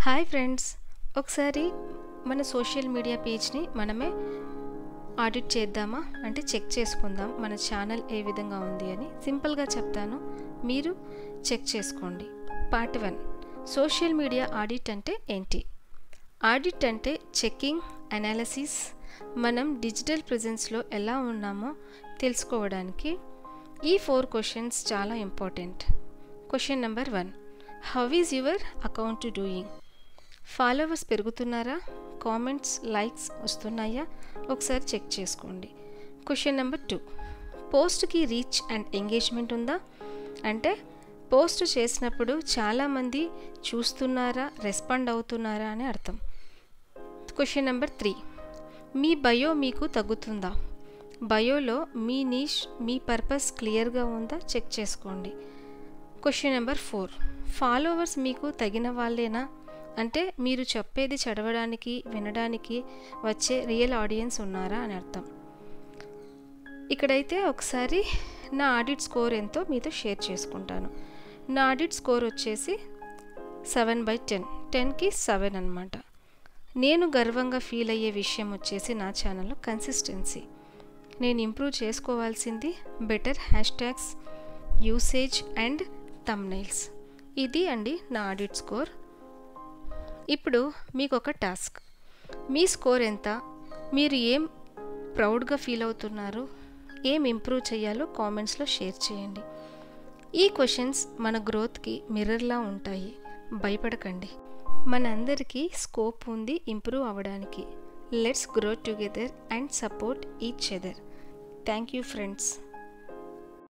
Hi friends, ఒకసారి మన social media పేజ్ని మనమే ఆడిట్ చేద్దామా అంటే చెక్ చేసుకుందాం మన ఛానల్ ఏ విధంగా ఉంది అని. సింపుల్గా చెప్తాను, మీరు చెక్ చేసుకోండి. పార్ట్ 1, సోషల్ మీడియా ఆడిట్ అంటే ఏంటి? ఆడిట్ అంటే చెకింగ్, అనాలిసిస్, మనం డిజిటల్ ప్రెజెన్స్లో ఎలా ఉన్నామో తెలుసుకోవడానికి ఈ 4 క్వశ్చన్స్ చాలా important. Question number 1, how is your account doing? Followers పెరుగుతున్నారా? కామెంట్స్, లైక్స్ వస్తున్నాయా? ఒకసారి చెక్ చేసుకోండి. క్వశ్చన్ నెంబర్ 2, పోస్ట్కి రీచ్ అండ్ ఎంగేజ్మెంట్ ఉందా? అంటే పోస్ట్ చేసినప్పుడు చాలామంది చూస్తున్నారా, రెస్పాండ్ అవుతున్నారా అని అర్థం. క్వశ్చన్ నెంబర్ 3, మీ బయో మీకు తగ్గుతుందా? బయోలో మీ నీష్, మీ పర్పస్ క్లియర్గా ఉందా? చెక్ చేసుకోండి. క్వశ్చన్ నెంబర్ 4, ఫాలోవర్స్ మీకు తగిన వాళ్ళేనా? అంటే మీరు చెప్పేది చదవడానికి, వినడానికి వచ్చే రియల్ ఆడియన్స్ ఉన్నారా అని అర్థం. ఇక్కడైతే ఒకసారి నా ఆడిట్ స్కోర్ ఎంతో మీతో షేర్ చేసుకుంటాను. నా ఆడిట్ స్కోర్ వచ్చేసి 7/10, 10కి 7 అనమాట. నేను గర్వంగా ఫీల్ అయ్యే విషయం వచ్చేసి నా ఛానల్లో కన్సిస్టెన్సీ. నేను ఇంప్రూవ్ చేసుకోవాల్సింది బెటర్ హ్యాష్ట్యాగ్స్, యూసేజ్ అండ్ థంబ్నెయిల్స్. ఇది అండి నా ఆడిట్ స్కోర్. ఇప్పుడు మీకు ఒక టాస్క్, మీ స్కోర్ ఎంత, మీరు ఏం ప్రౌడ్గా ఫీల్ అవుతున్నారు, ఏం ఇంప్రూవ్ చేయాలో కామెంట్స్లో షేర్ చేయండి. ఈ క్వశ్చన్స్ మన గ్రోత్కి మిర్రర్లా ఉంటాయి, భయపడకండి. మనందరికీ స్కోప్ ఉంది ఇంప్రూవ్ అవ్వడానికి. Let's grow together and support each other. Thank you friends.